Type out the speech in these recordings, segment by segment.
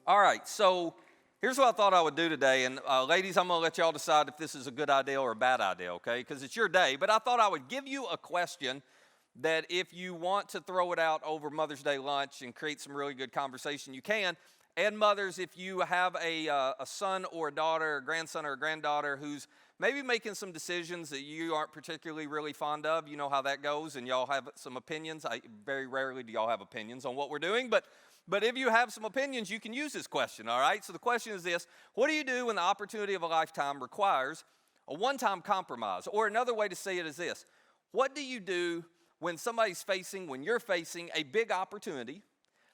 All right, so here's what I thought I would do today. And ladies, I'm going to let y'all decide if this is a good idea or a bad idea, okay? Because it's your day. But I thought I would give you a question that if you want to throw it out over Mother's Day lunch and create some really good conversation, you can. And mothers, if you have a son or a daughter, a grandson or a granddaughter who's maybe making some decisions that you aren't particularly really fond of, you know how that goes, and y'all have some opinions. Very rarely do y'all have opinions on what we're doing, but if you have some opinions, you can use this question, all right? So the question is this: what do you do when the opportunity of a lifetime requires a one-time compromise? Or another way to say it is this: what do you do when you're facing a big opportunity,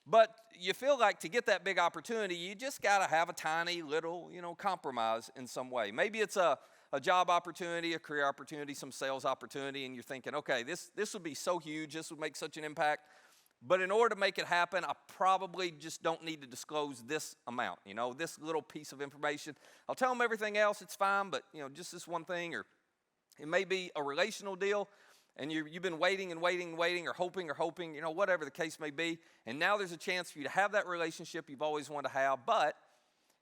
but you feel like to get that big opportunity, you just got to have a tiny little, compromise in some way? Maybe it's a job opportunity, a career opportunity, some sales opportunity, and you're thinking, okay, this would be so huge, this would make such an impact, but in order to make it happen, I probably just don't need to disclose this amount, this little piece of information. I'll tell them everything else, it's fine, but, just this one thing. Or it may be a relational deal, and you've been waiting and waiting and waiting, or hoping, whatever the case may be, and now there's a chance for you to have that relationship you've always wanted to have. But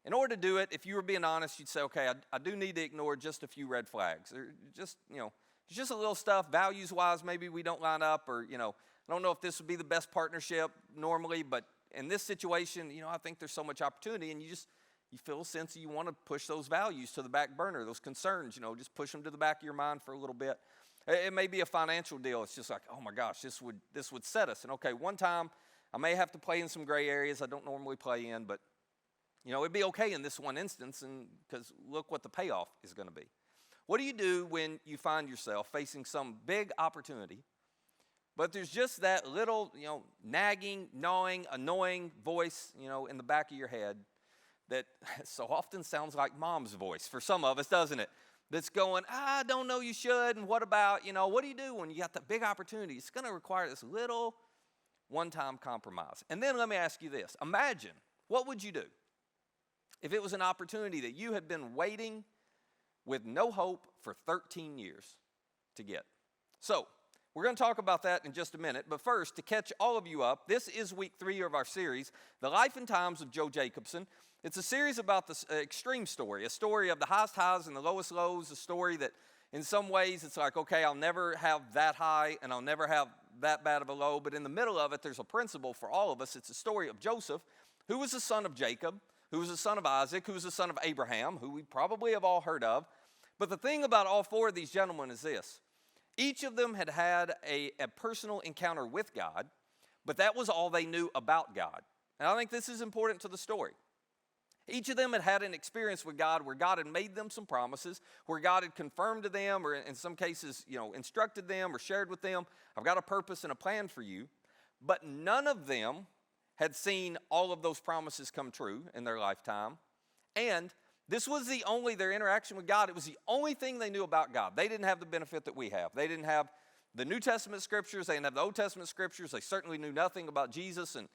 in order to do it, if you were being honest, you'd say, okay, I do need to ignore just a few red flags. Or just a little stuff, values-wise, maybe we don't line up, or, I don't know if this would be the best partnership normally, but in this situation, I think there's so much opportunity, and you feel a sense that you want to push those values to the back burner, those concerns, just push them to the back of your mind for a little bit. It may be a financial deal. It's just like, oh my gosh, this would set us. And okay, one time I may have to play in some gray areas I don't normally play in, but it'd be okay in this one instance, and because look what the payoff is going to be. What do you do when you find yourself facing some big opportunity, but there's just that little, nagging, gnawing, annoying voice, in the back of your head that so often sounds like mom's voice for some of us, doesn't it? That's going, I don't know, you should, and what about, what do you do when you got that big opportunity? It's going to require this little one-time compromise. And then let me ask you this. Imagine, what would you do if it was an opportunity that you had been waiting with no hope for 13 years to get? So, we're going to talk about that in just a minute, but first, to catch all of you up, this is week 3 of our series, The Life and Times of Joe Jacobson. It's a series about this extreme story, a story of the highest highs and the lowest lows, a story that in some ways it's like, okay, I'll never have that high and I'll never have that bad of a low, but in the middle of it, there's a principle for all of us. It's a story of Joseph, who was the son of Jacob, who was the son of Isaac, who was the son of Abraham, who we probably have all heard of. But the thing about all 4 of these gentlemen is this: each of them had had a personal encounter with God, but that was all they knew about God. And I think this is important to the story. Each of them had had an experience with God where God had made them some promises, where God had confirmed to them, or in some cases, instructed them or shared with them, I've got a purpose and a plan for you. But none of them had seen all of those promises come true in their lifetime. And this was their interaction with God. It was the only thing they knew about God. They didn't have the benefit that we have. They didn't have the New Testament scriptures. They didn't have the Old Testament scriptures. They certainly knew nothing about Jesus and,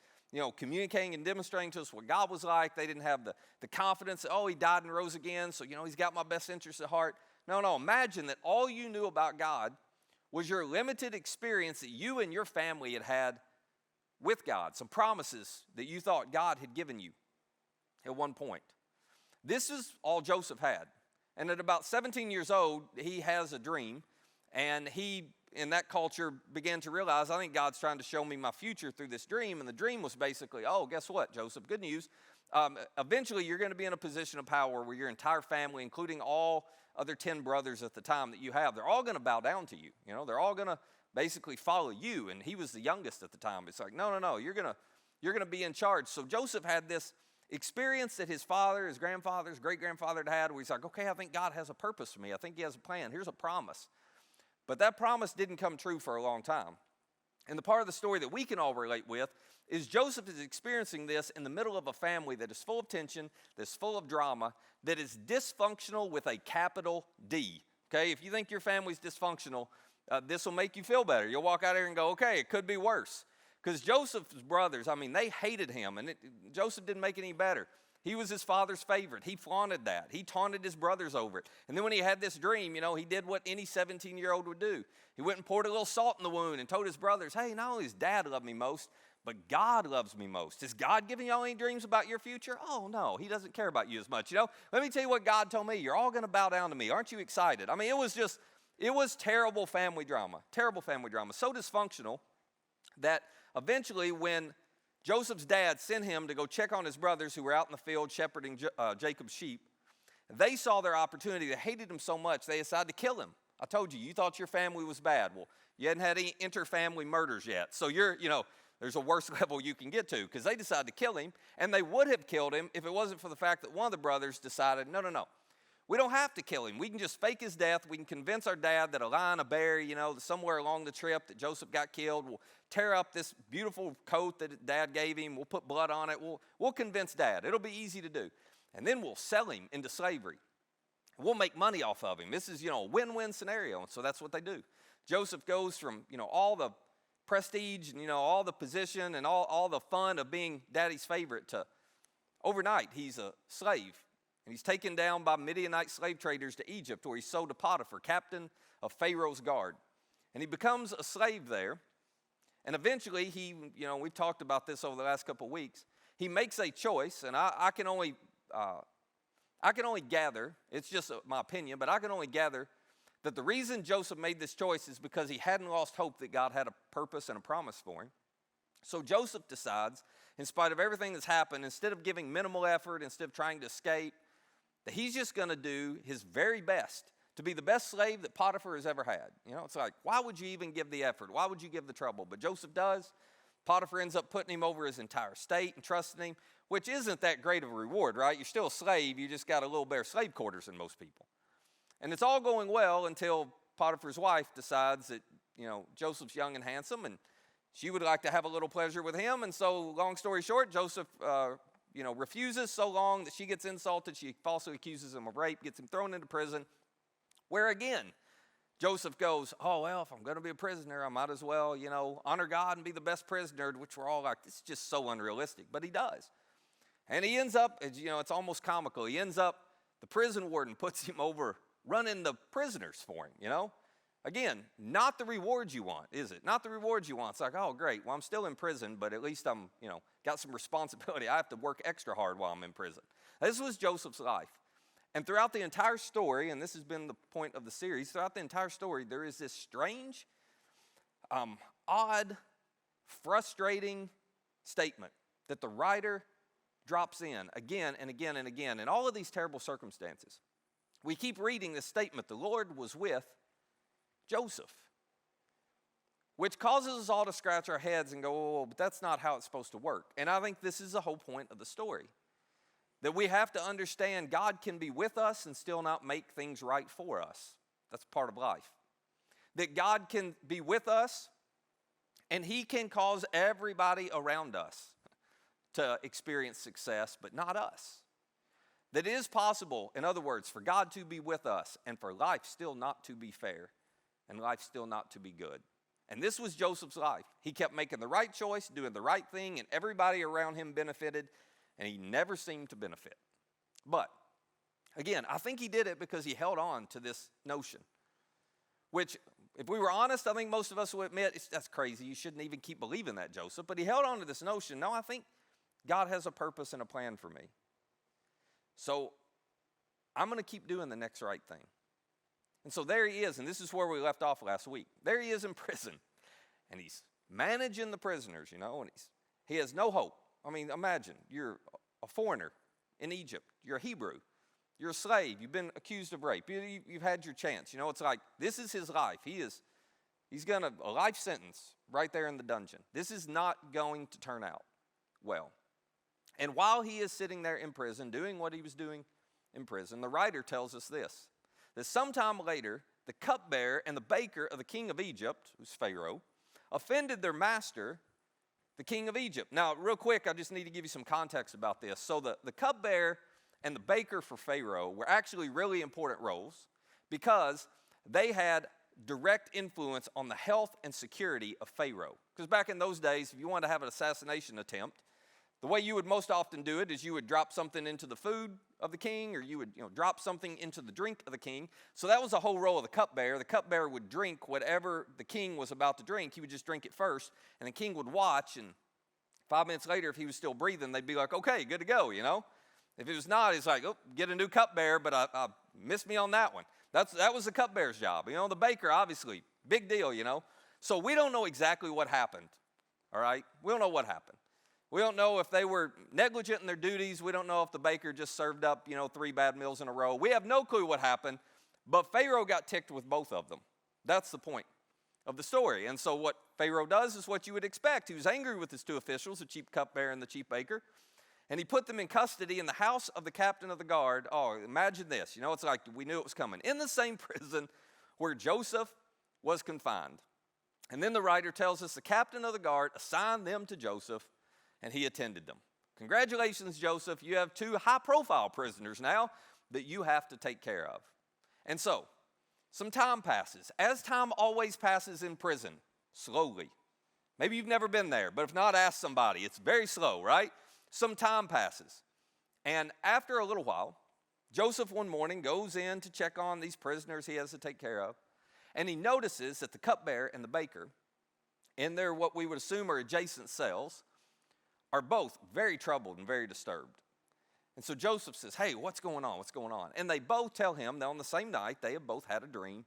communicating and demonstrating to us what God was like. They didn't have the confidence that, he died and rose again, so, he's got my best interests at heart. No, imagine that all you knew about God was your limited experience that you and your family had with God, some promises that you thought God had given you at one point. This is all Joseph had. And at about 17 years old, he has a dream, and he, in that culture, began to realize, I think God's trying to show me my future through this dream. And the dream was basically, guess what, Joseph? Good news. Eventually, you're going to be in a position of power where your entire family, including all other 10 brothers at the time that you have, they're all going to bow down to you. They're all going to basically follow you. And he was the youngest at the time. It's like, no, you're going to be in charge. So Joseph had this experience that his father, his grandfather, his great-grandfather had, where he's like, okay, I think God has a purpose for me. I think he has a plan. Here's a promise. But that promise didn't come true for a long time. And the part of the story that we can all relate with is Joseph is experiencing this in the middle of a family that is full of tension, that's full of drama, that is dysfunctional with a capital D. Okay, if you think your family's dysfunctional, this will make you feel better. You'll walk out here and go, okay, it could be worse. Because Joseph's brothers, they hated him, and Joseph didn't make it any better. He was his father's favorite. He flaunted that. He taunted his brothers over it. And then when he had this dream, he did what any 17-year-old would do. He went and poured a little salt in the wound and told his brothers, hey, not only does Dad love me most, but God loves me most. Is God giving y'all any dreams about your future? Oh, no, he doesn't care about you as much. Let me tell you what God told me. You're all going to bow down to me. Aren't you excited? I mean, it was terrible family drama, so dysfunctional that eventually when Joseph's dad sent him to go check on his brothers who were out in the field shepherding Jacob's sheep, they saw their opportunity. They hated him so much, they decided to kill him. I told you, you thought your family was bad. Well, you hadn't had any inter-family murders yet. So there's a worse level you can get to because they decided to kill him, and they would have killed him if it wasn't for the fact that one of the brothers decided, no. We don't have to kill him. We can just fake his death. We can convince our dad that a lion, a bear, somewhere along the trip that Joseph got killed. We'll tear up this beautiful coat that dad gave him. We'll put blood on it. We'll convince dad. It'll be easy to do. And then we'll sell him into slavery. We'll make money off of him. This is, a win-win scenario. And so that's what they do. Joseph goes from, all the prestige and, all the position and all the fun of being daddy's favorite to overnight he's a slave. And he's taken down by Midianite slave traders to Egypt, where he's sold to Potiphar, captain of Pharaoh's guard. And he becomes a slave there. And eventually we've talked about this over the last couple of weeks. He makes a choice, and I can only gather, it's just my opinion, but I can only gather that the reason Joseph made this choice is because he hadn't lost hope that God had a purpose and a promise for him. So Joseph decides, in spite of everything that's happened, instead of giving minimal effort, instead of trying to escape, that he's just going to do his very best to be the best slave that Potiphar has ever had. It's like, why would you even give the effort? Why would you give the trouble? But Joseph does. Potiphar ends up putting him over his entire state and trusting him, which isn't that great of a reward, right? You're still a slave. You just got a little bare slave quarters than most people. And it's all going well until Potiphar's wife decides that, Joseph's young and handsome, and she would like to have a little pleasure with him. And so, long story short, Joseph refuses so long that she gets insulted. She falsely accuses him of rape, gets him thrown into prison, where again, Joseph goes, oh, well, if I'm going to be a prisoner, I might as well, honor God and be the best prisoner, which we're all like, this is just so unrealistic. But he does. And he ends up, it's almost comical. He ends up, the prison warden puts him over running the prisoners for him, Again, not the reward you want, is it? Not the reward you want. It's like, oh, great. Well, I'm still in prison, but at least I'm, got some responsibility. I have to work extra hard while I'm in prison. This was Joseph's life. And throughout the entire story, and this has been the point of the series, throughout the entire story, there is this strange, odd, frustrating statement that the writer drops in again and again and again in all of these terrible circumstances. We keep reading this statement, the Lord was with Joseph, which causes us all to scratch our heads and go, oh, but that's not how it's supposed to work. And I think this is the whole point of the story, that we have to understand God can be with us and still not make things right for us. That's part of life. That God can be with us and he can cause everybody around us to experience success, but not us. That it is possible, in other words, for God to be with us and for life still not to be fair and life still not to be good. And this was Joseph's life. He kept making the right choice, doing the right thing, and everybody around him benefited, and he never seemed to benefit. But, again, I think he did it because he held on to this notion, which, if we were honest, I think most of us would admit, that's crazy. You shouldn't even keep believing that, Joseph. But he held on to this notion. No, I think God has a purpose and a plan for me. So I'm going to keep doing the next right thing. And so there he is, and this is where we left off last week. There he is in prison, and he's managing the prisoners, and he has no hope. I mean, imagine, you're a foreigner in Egypt. You're a Hebrew. You're a slave. You've been accused of rape. You've had your chance. It's like, this is his life. He's got a life sentence right there in the dungeon. This is not going to turn out well. And while he is sitting there in prison, doing what he was doing in prison, the writer tells us this, that sometime later, the cupbearer and the baker of the king of Egypt, who's Pharaoh, offended their master, the king of Egypt. Now, real quick, I just need to give you some context about this. So the cupbearer and the baker for Pharaoh were actually really important roles because they had direct influence on the health and security of Pharaoh. Because back in those days, if you wanted to have an assassination attempt, the way you would most often do it is you would drop something into the food of the king, or you would drop something into the drink of the king. So that was the whole role of the cupbearer. The cupbearer would drink whatever the king was about to drink. He would just drink it first, and the king would watch and 5 minutes later, if he was still breathing, they'd be like, okay, good to go, you know. If it was not, he's like, oh, get a new cupbearer, but I missed me on that one. That was the cupbearer's job. You know, the baker, obviously, big deal, you know. So we don't know exactly what happened, all right? We don't know what happened. We don't know if they were negligent in their duties. We don't know if the baker just served up, 3 bad meals in a row. We have no clue what happened, but Pharaoh got ticked with both of them. That's the point of the story. And so what Pharaoh does is what you would expect. He was angry with his 2 officials, the chief cupbearer and the chief baker, and he put them in custody in the house of the captain of the guard. Oh, imagine this. It's like we knew it was coming. In the same prison where Joseph was confined. And then the writer tells us the captain of the guard assigned them to Joseph, and he attended them. Congratulations, Joseph. You have 2 high-profile prisoners now that you have to take care of. And so, some time passes. As time always passes in prison, slowly. Maybe you've never been there, but if not, ask somebody. It's very slow, right? Some time passes. And after a little while, Joseph one morning goes in to check on these prisoners he has to take care of, and he notices that the cupbearer and the baker, in their what we would assume are adjacent cells, are both very troubled and very disturbed. And so Joseph says, hey, what's going on? What's going on? And they both tell him that on the same night they have both had a dream,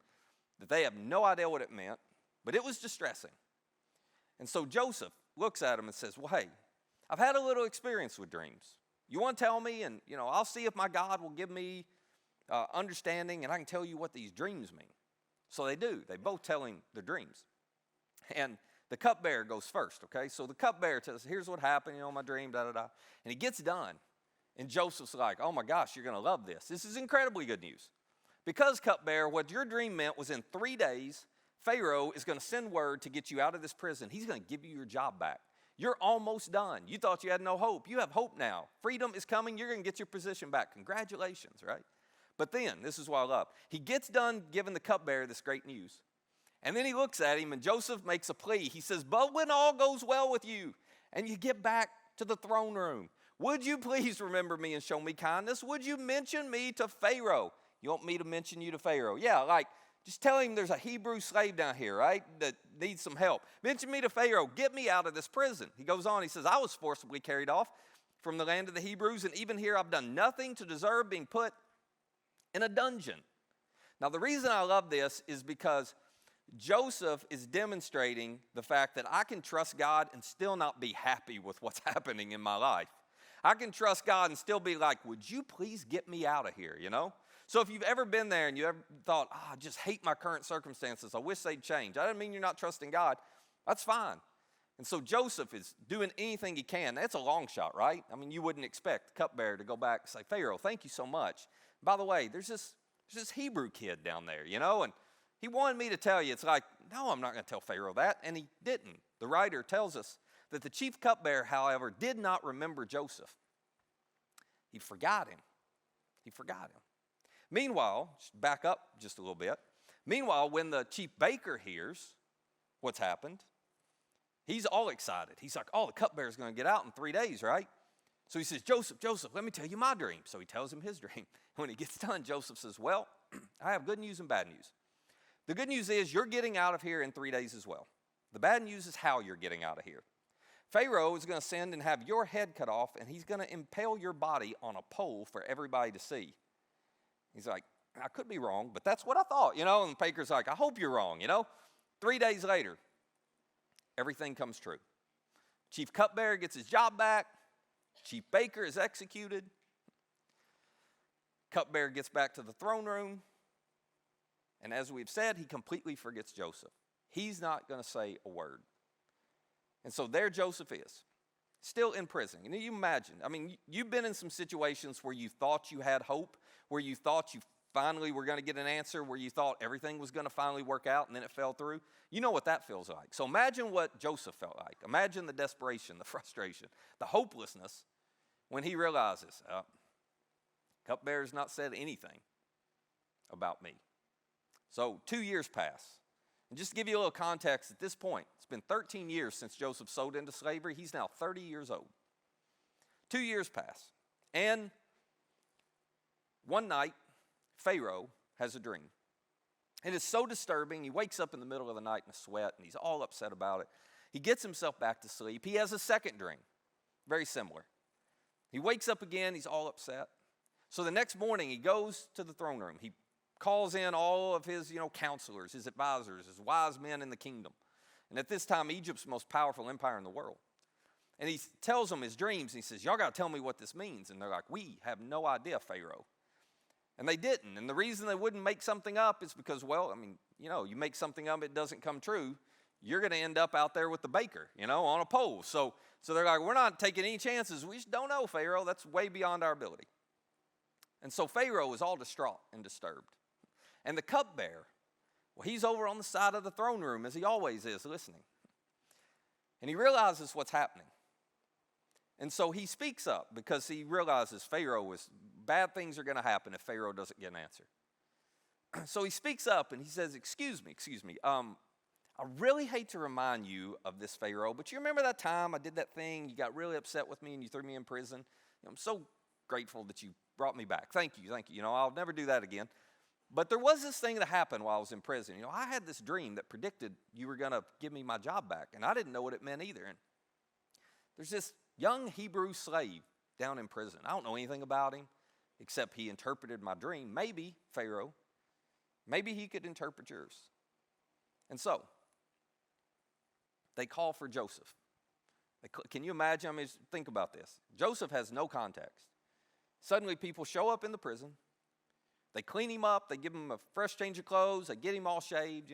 that they have no idea what it meant, but it was distressing. And so Joseph looks at him and says, well, hey, I've had a little experience with dreams. You want to tell me? And, I'll see if my God will give me understanding and I can tell you what these dreams mean. So they do. They both tell him their dreams. And the cupbearer goes first, okay? So the cupbearer tells, here's what happened, my dream, da-da-da. And he gets done. And Joseph's like, oh my gosh, you're going to love this. This is incredibly good news. Because, cupbearer, what your dream meant was in 3 days, Pharaoh is going to send word to get you out of this prison. He's going to give you your job back. You're almost done. You thought you had no hope. You have hope now. Freedom is coming. You're going to get your position back. Congratulations, right? But then, this is what I love. He gets done giving the cupbearer this great news. And then he looks at him, and Joseph makes a plea. He says, but when all goes well with you, and you get back to the throne room, would you please remember me and show me kindness? Would you mention me to Pharaoh? You want me to mention you to Pharaoh? Yeah, just tell him there's a Hebrew slave down here, right, that needs some help. Mention me to Pharaoh. Get me out of this prison. He goes on. He says, I was forcibly carried off from the land of the Hebrews, and even here I've done nothing to deserve being put in a dungeon. Now, the reason I love this is because Joseph is demonstrating the fact that I can trust God and still not be happy with what's happening in my life. I can trust God and still be like, would you please get me out of here, So if you've ever been there and you ever thought, I just hate my current circumstances, I wish they'd change. I don't mean you're not trusting God. That's fine. And so Joseph is doing anything he can. That's a long shot, right? I mean, you wouldn't expect the cupbearer to go back and say, Pharaoh, thank you so much. By the way, there's this Hebrew kid down there, and he wanted me to tell you. It's like, no, I'm not going to tell Pharaoh that. And he didn't. The writer tells us that the chief cupbearer, however, did not remember Joseph. He forgot him. Meanwhile, back up just a little bit. Meanwhile, when the chief baker hears what's happened, he's all excited. He's like, oh, the cupbearer's going to get out in 3 days, right? So he says, Joseph, let me tell you my dream. So he tells him his dream. When he gets done, Joseph says, well, I have good news and bad news. The good news is you're getting out of here in 3 days as well. The bad news is how you're getting out of here. Pharaoh is going to send and have your head cut off, and he's going to impale your body on a pole for everybody to see. He's like, I could be wrong, but that's what I thought, And the baker's like, I hope you're wrong, 3 days later, everything comes true. Chief cupbearer gets his job back. Chief baker is executed. Cupbearer gets back to the throne room. And as we've said, he completely forgets Joseph. He's not going to say a word. And so there Joseph is, still in prison. You imagine, you've been in some situations where you thought you had hope, where you thought you finally were going to get an answer, where you thought everything was going to finally work out, and then it fell through. You know what that feels like. So imagine what Joseph felt like. Imagine the desperation, the frustration, the hopelessness when he realizes, cupbearer's not said anything about me. So 2 years pass. And just to give you a little context at this point, it's been 13 years since Joseph sold into slavery. He's now 30 years old. 2 years pass. And one night, Pharaoh has a dream. And it's so disturbing. He wakes up in the middle of the night in a sweat, and he's all upset about it. He gets himself back to sleep. He has a second dream. very similar. He wakes up again, he's all upset. So the next morning he goes to the throne room. He calls in all of his, counselors, his advisors, his wise men in the kingdom. And at this time, Egypt's the most powerful empire in the world. And he tells them his dreams, and he says, y'all got to tell me what this means. And they're like, we have no idea, Pharaoh. And they didn't. And the reason they wouldn't make something up is because, you make something up, it doesn't come true, you're going to end up out there with the baker, on a pole. So they're like, we're not taking any chances. We just don't know, Pharaoh. That's way beyond our ability. And so Pharaoh is all distraught and disturbed. And the cupbearer, he's over on the side of the throne room, as he always is, listening. And he realizes what's happening. And so he speaks up because he realizes bad things are going to happen if Pharaoh doesn't get an answer. So he speaks up and he says, excuse me. I really hate to remind you of this, Pharaoh, but you remember that time I did that thing, you got really upset with me and you threw me in prison? I'm so grateful that you brought me back. Thank you. I'll never do that again. But there was this thing that happened while I was in prison. I had this dream that predicted you were going to give me my job back, and I didn't know what it meant either. And there's this young Hebrew slave down in prison. I don't know anything about him, except he interpreted my dream. Maybe, Pharaoh, maybe he could interpret yours. And so they call for Joseph. Can you imagine? Think about this. Joseph has no context. Suddenly people show up in the prison. They clean him up. They give him a fresh change of clothes. They get him all shaved,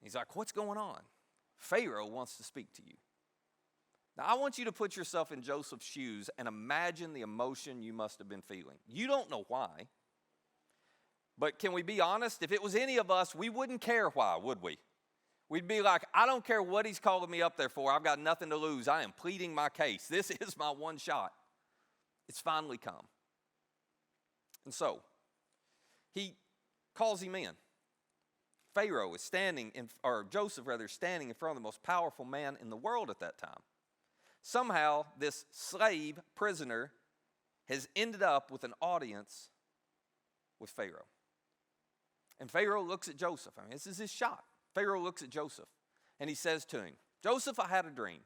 He's like, what's going on? Pharaoh wants to speak to you. Now, I want you to put yourself in Joseph's shoes and imagine the emotion you must have been feeling. You don't know why. But can we be honest? If it was any of us, we wouldn't care why, would we? We'd be like, I don't care what he's calling me up there for. I've got nothing to lose. I am pleading my case. This is my one shot. It's finally come. And so he calls him in. Joseph is standing in front of the most powerful man in the world at that time. Somehow, this slave prisoner has ended up with an audience with Pharaoh. And Pharaoh looks at Joseph. This is his shot. Pharaoh looks at Joseph, and he says to him, Joseph, I had a dream,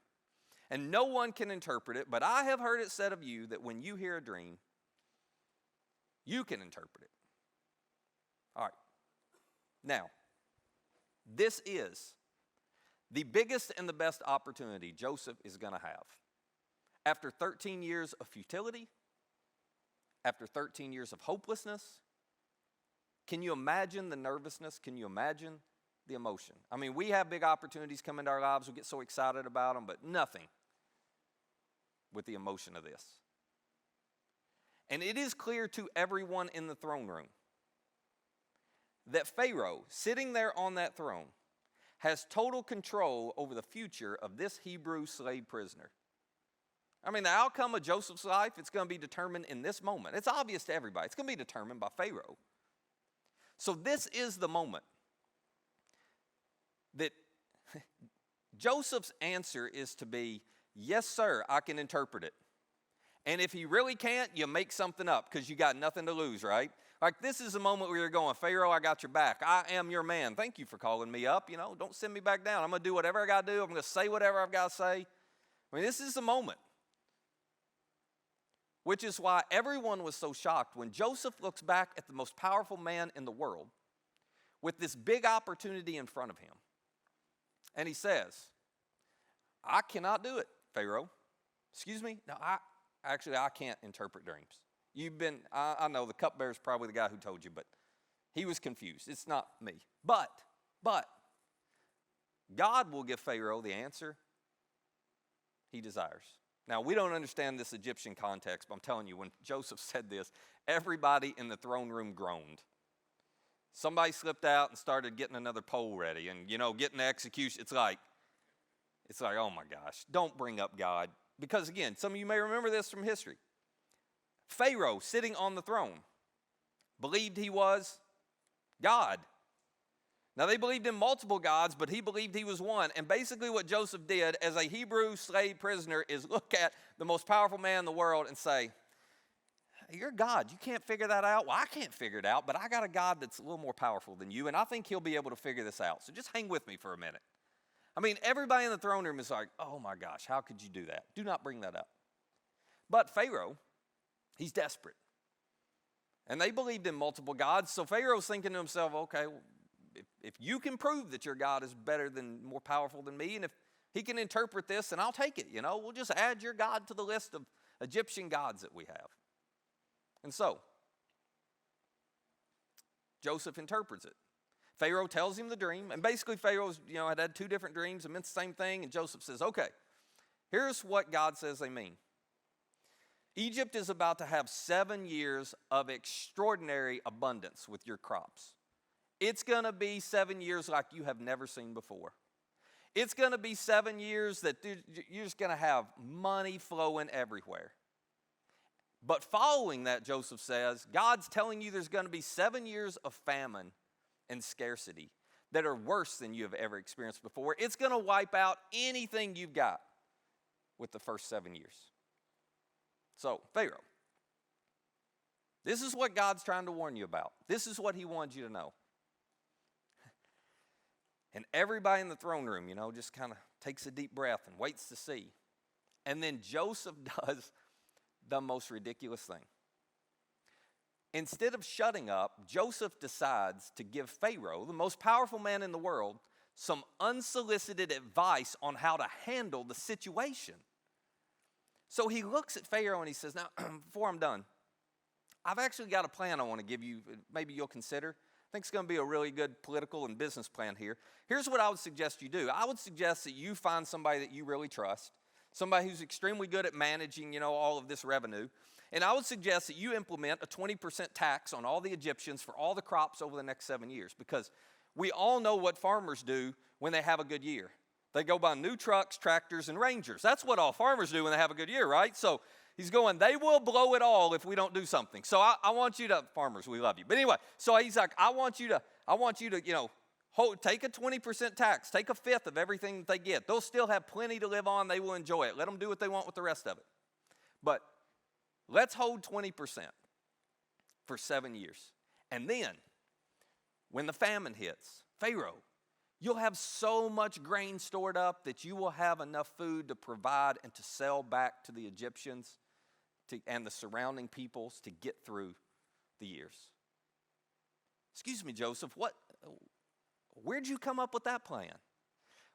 and no one can interpret it, but I have heard it said of you that when you hear a dream, you can interpret it. All right. Now, this is the biggest and the best opportunity Joseph is going to have. After 13 years of futility, after 13 years of hopelessness, can you imagine the nervousness? Can you imagine the emotion? We have big opportunities come into our lives. We get so excited about them, but nothing with the emotion of this. And it is clear to everyone in the throne room that Pharaoh, sitting there on that throne, has total control over the future of this Hebrew slave prisoner. The outcome of Joseph's life, it's going to be determined in this moment. It's obvious to everybody. It's going to be determined by Pharaoh. So this is the moment that Joseph's answer is to be, yes, sir, I can interpret it. And if he really can't, you make something up because you got nothing to lose, right? Like this is the moment where you're going, Pharaoh, I got your back. I am your man. Thank you for calling me up. Don't send me back down. I'm going to do whatever I got to do. I'm going to say whatever I've got to say. This is the moment. Which is why everyone was so shocked when Joseph looks back at the most powerful man in the world with this big opportunity in front of him. And he says, I cannot do it, Pharaoh. Excuse me? No, I can't interpret dreams. I know the cupbearer is probably the guy who told you, but he was confused. It's not me. But, God will give Pharaoh the answer he desires. Now, we don't understand this Egyptian context, but I'm telling you, when Joseph said this, everybody in the throne room groaned. Somebody slipped out and started getting another pole ready and, getting the execution. It's like, oh my gosh, don't bring up God. Because again, some of you may remember this from history. Pharaoh, sitting on the throne, believed he was God. Now, they believed in multiple gods, but he believed he was one. And basically what Joseph did as a Hebrew slave prisoner is look at the most powerful man in the world and say, you're God. You can't figure that out. Well, I can't figure it out, but I got a God that's a little more powerful than you, and I think he'll be able to figure this out. So just hang with me for a minute. I mean, everybody in the throne room is like, oh my gosh, how could you do that? Do not bring that up. But Pharaoh, he's desperate. And they believed in multiple gods, so Pharaoh's thinking to himself, okay, well, if you can prove that your God is better than, more powerful than me, and if he can interpret this, then I'll take it, We'll just add your God to the list of Egyptian gods that we have. And so, Joseph interprets it. Pharaoh tells him the dream, and basically Pharaoh's, had two different dreams and meant the same thing, and Joseph says, okay, here's what God says they mean. Egypt is about to have 7 years of extraordinary abundance with your crops. It's going to be 7 years like you have never seen before. It's going to be 7 years that you're just going to have money flowing everywhere. But following that, Joseph says, God's telling you there's going to be 7 years of famine and scarcity that are worse than you have ever experienced before. It's going to wipe out anything you've got with the first 7 years. So, Pharaoh, this is what God's trying to warn you about. This is what he wants you to know. And everybody in the throne room, just kind of takes a deep breath and waits to see. And then Joseph does the most ridiculous thing. Instead of shutting up, Joseph decides to give Pharaoh, the most powerful man in the world, some unsolicited advice on how to handle the situation. So he looks at Pharaoh and he says, now, before I'm done, I've actually got a plan I want to give you, maybe you'll consider. I think it's going to be a really good political and business plan here. Here's what I would suggest you do. I would suggest that you find somebody that you really trust, somebody who's extremely good at managing, all of this revenue. And I would suggest that you implement a 20% tax on all the Egyptians for all the crops over the next 7 years, because we all know what farmers do when they have a good year. They go buy new trucks, tractors, and Rangers. That's what all farmers do when they have a good year, right? So he's going, they will blow it all if we don't do something. So I want you to, farmers, we love you. But anyway, so he's like, I want you to, take a 20% tax. Take a fifth of everything that they get. They'll still have plenty to live on. They will enjoy it. Let them do what they want with the rest of it. But let's hold 20% for 7 years. And then, when the famine hits, Pharaoh, you'll have so much grain stored up that you will have enough food to provide and to sell back to the Egyptians and the surrounding peoples to get through the years. Excuse me, Joseph, where'd you come up with that plan?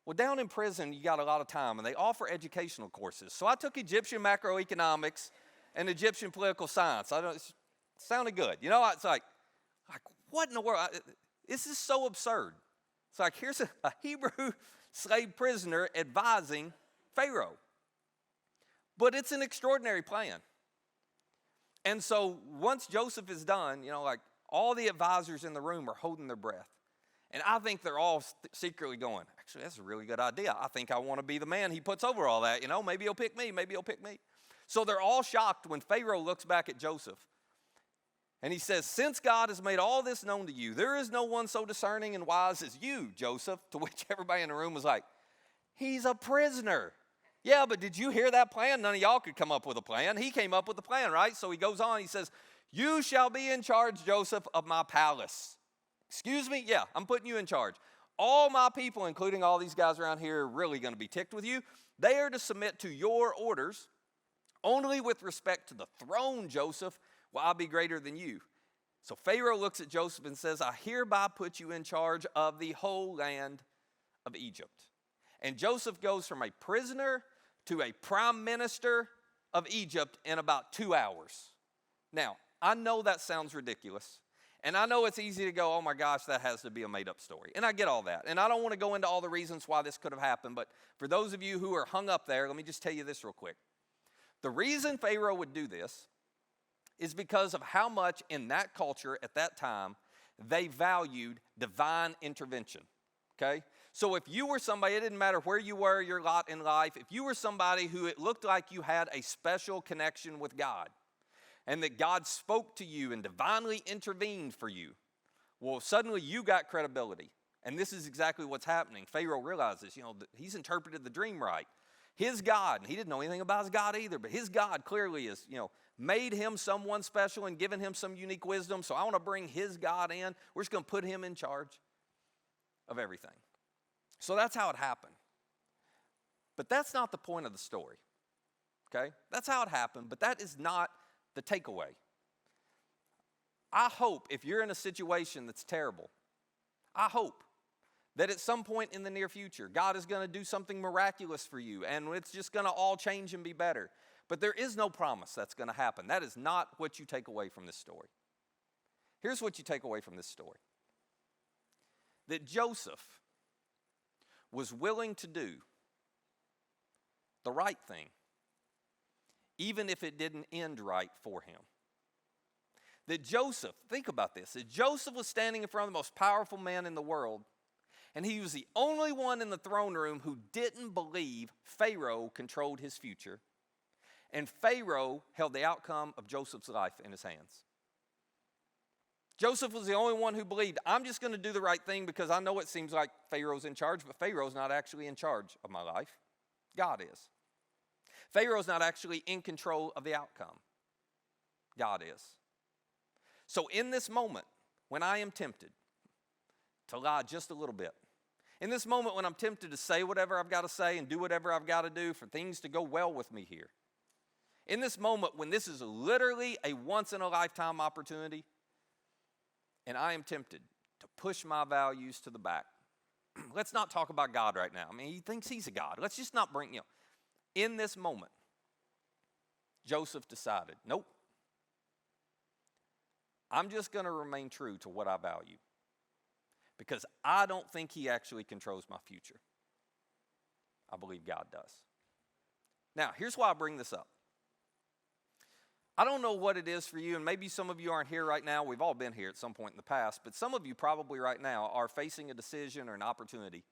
Well, down in prison, you got a lot of time, and they offer educational courses. So I took Egyptian macroeconomics and Egyptian political science. It sounded good. It's like what in the world? This is so absurd. It's like, here's a Hebrew slave prisoner advising Pharaoh. But it's an extraordinary plan. And so once Joseph is done, all the advisors in the room are holding their breath. And I think they're all secretly going, actually, that's a really good idea. I think I want to be the man he puts over all that. Maybe he'll pick me. Maybe he'll pick me. So they're all shocked when Pharaoh looks back at Joseph. And he says, since God has made all this known to you, there is no one so discerning and wise as you, Joseph. To which everybody in the room was like, he's a prisoner. Yeah, but did you hear that plan? None of y'all could come up with a plan. He came up with the plan, right? So he goes on, he says, you shall be in charge, Joseph, of my palace. Excuse me? Yeah, I'm putting you in charge. All my people, including all these guys around here, are really going to be ticked with you. They are to submit to your orders. Only with respect to the throne, Joseph, will I be greater than you. So Pharaoh looks at Joseph and says, I hereby put you in charge of the whole land of Egypt. And Joseph goes from a prisoner to a prime minister of Egypt in about 2 hours. Now, I know that sounds ridiculous. And I know it's easy to go, oh my gosh, that has to be a made-up story. And I get all that. And I don't want to go into all the reasons why this could have happened. But for those of you who are hung up there, let me just tell you this real quick. The reason Pharaoh would do this is because of how much in that culture at that time they valued divine intervention, okay? So if you were somebody, it didn't matter where you were, your lot in life, if you were somebody who it looked like you had a special connection with God and that God spoke to you and divinely intervened for you, well, suddenly you got credibility. And this is exactly what's happening. Pharaoh realizes, he's interpreted the dream right. His God, and he didn't know anything about his God either, but his God clearly is, made him someone special and given him some unique wisdom. So I want to bring his God in. We're just going to put him in charge of everything. So that's how it happened. But that's not the point of the story, okay? That's how it happened, but that is not the takeaway. I hope if you're in a situation that's terrible, I hope that at some point in the near future, God is going to do something miraculous for you, and it's just going to all change and be better. But there is no promise that's going to happen. That is not what you take away from this story. Here's what you take away from this story. That Joseph was willing to do the right thing, even if it didn't end right for him. That Joseph, think about this, that Joseph was standing in front of the most powerful man in the world, and he was the only one in the throne room who didn't believe Pharaoh controlled his future, and Pharaoh held the outcome of Joseph's life in his hands. Joseph was the only one who believed, I'm just going to do the right thing because I know it seems like Pharaoh's in charge, but Pharaoh's not actually in charge of my life. God is. Pharaoh's not actually in control of the outcome. God is. So in this moment, when I am tempted to lie just a little bit, in this moment when I'm tempted to say whatever I've got to say and do whatever I've got to do for things to go well with me here, in this moment when this is literally a once-in-a-lifetime opportunity, and I am tempted to push my values to the back. Let's not talk about God right now. I mean, he thinks he's a God. Let's just not bring, in this moment, Joseph decided, nope, I'm just going to remain true to what I value because I don't think he actually controls my future. I believe God does. Now, here's why I bring this up. I don't know what it is for you, and maybe some of you aren't here right now. We've all been here at some point in the past, but some of you probably right now are facing a decision or an opportunity.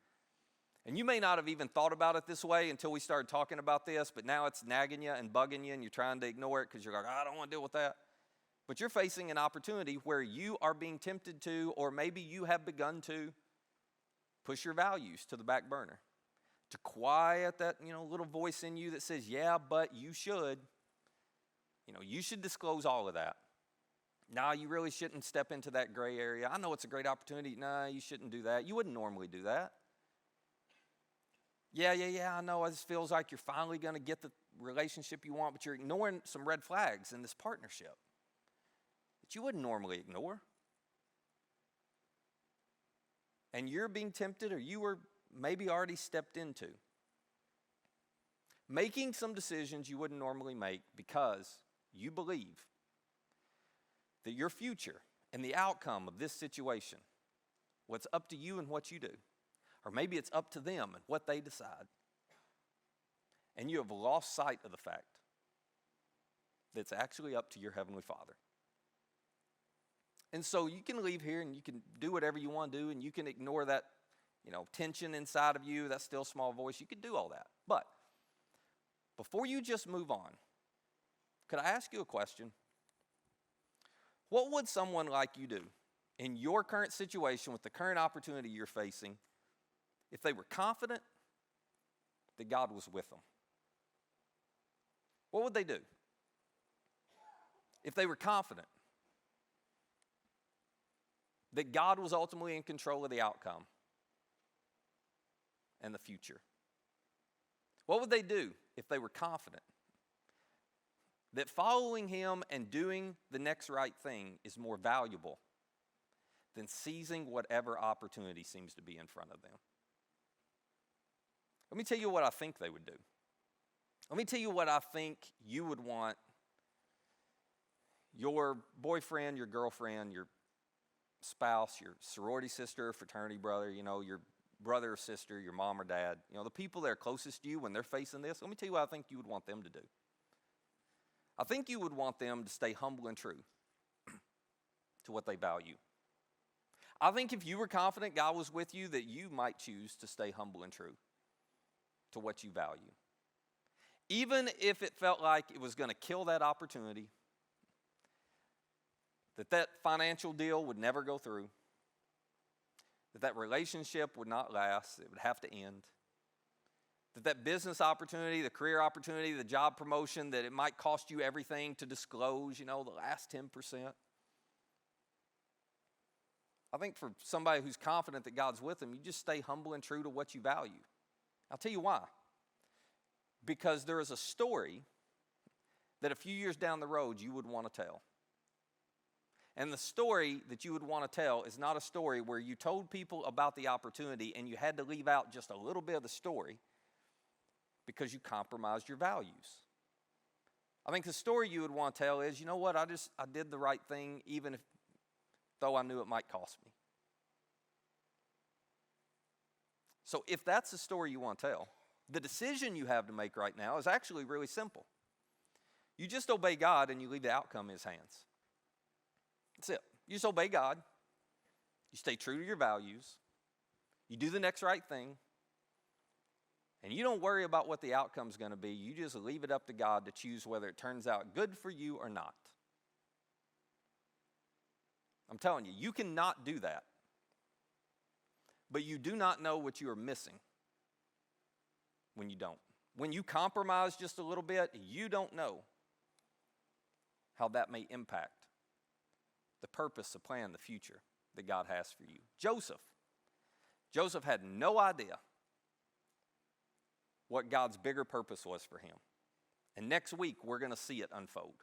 And you may not have even thought about it this way until we started talking about this, but now it's nagging you and bugging you, and you're trying to ignore it because you're like, I don't want to deal with that. But you're facing an opportunity where you are being tempted to, or maybe you have begun to, push your values to the back burner. To quiet that, little voice in you that says, yeah, but you should. You should disclose all of that. No, you really shouldn't step into that gray area. I know it's a great opportunity. No, you shouldn't do that. You wouldn't normally do that. Yeah, I know. It just feels like you're finally going to get the relationship you want, but you're ignoring some red flags in this partnership that you wouldn't normally ignore. And you're being tempted, or you were maybe already stepped into making some decisions you wouldn't normally make because you believe that your future and the outcome of this situation, what's up to you and what you do, or maybe it's up to them and what they decide. And you have lost sight of the fact that it's actually up to your Heavenly Father. And so you can leave here and you can do whatever you want to do, and you can ignore that, tension inside of you, that still small voice. You can do all that. But before you just move on, could I ask you a question? What would someone like you do in your current situation with the current opportunity you're facing if they were confident that God was with them? What would they do? If they were confident that God was ultimately in control of the outcome and the future? What would they do if they were confident that following him and doing the next right thing is more valuable than seizing whatever opportunity seems to be in front of them? Let me tell you what I think they would do. Let me tell you what I think you would want your boyfriend, your girlfriend, your spouse, your sorority sister, fraternity brother, your brother or sister, your mom or dad, the people that are closest to you when they're facing this. Let me tell you what I think you would want them to do. I think you would want them to stay humble and true to what they value. I think if you were confident God was with you, that you might choose to stay humble and true to what you value. Even if it felt like it was going to kill that opportunity, that financial deal would never go through, that relationship would not last, it would have to end, that business opportunity, the career opportunity, the job promotion, that it might cost you everything to disclose, the last 10%. I think for somebody who's confident that God's with them, you just stay humble and true to what you value. I'll tell you why. because there is a story that a few years down the road you would want to tell. And the story that you would want to tell is not a story where you told people about the opportunity and you had to leave out just a little bit of the story because you compromised your values. I think the story you would want to tell is, you know what, I did the right thing even though I knew it might cost me. So if that's the story you want to tell, the decision you have to make right now is actually really simple. You just obey God and you leave the outcome in his hands. That's it. You just obey God. You stay true to your values. You do the next right thing. And you don't worry about what the outcome's going to be. You just leave it up to God to choose whether it turns out good for you or not. I'm telling you, you cannot do that. But you do not know what you are missing when you don't. When you compromise just a little bit, you don't know how that may impact the purpose, the plan, the future that God has for you. Joseph had no idea what God's bigger purpose was for him. And next week, we're going to see it unfold.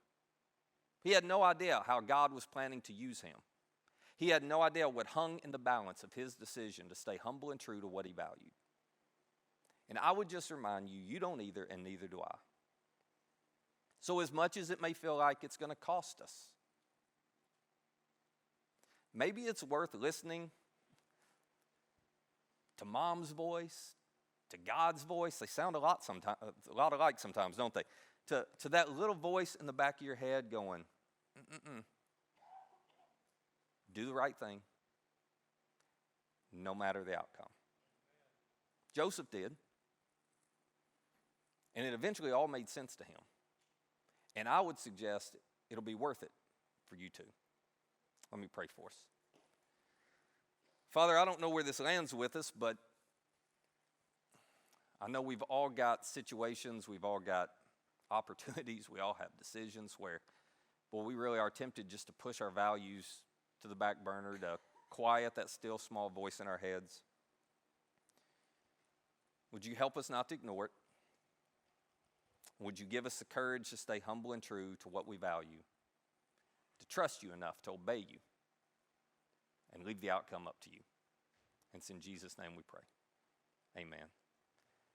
He had no idea how God was planning to use him. He had no idea what hung in the balance of his decision to stay humble and true to what he valued. And I would just remind you, you don't either, and neither do I. So as much as it may feel like it's going to cost us, maybe it's worth listening to mom's voice, to God's voice. They sound a lot alike sometimes, don't they? To that little voice in the back of your head going, do the right thing, no matter the outcome. Joseph did. And it eventually all made sense to him. And I would suggest it'll be worth it for you too. Let me pray for us. Father, I don't know where this lands with us, but I know we've all got situations, we've all got opportunities, we all have decisions where, well, we really are tempted just to push our values to the back burner, to quiet that still small voice in our heads. Would you help us not to ignore it? Would you give us the courage to stay humble and true to what we value, to trust you enough to obey you, and leave the outcome up to you? And it's in Jesus' name we pray. Amen.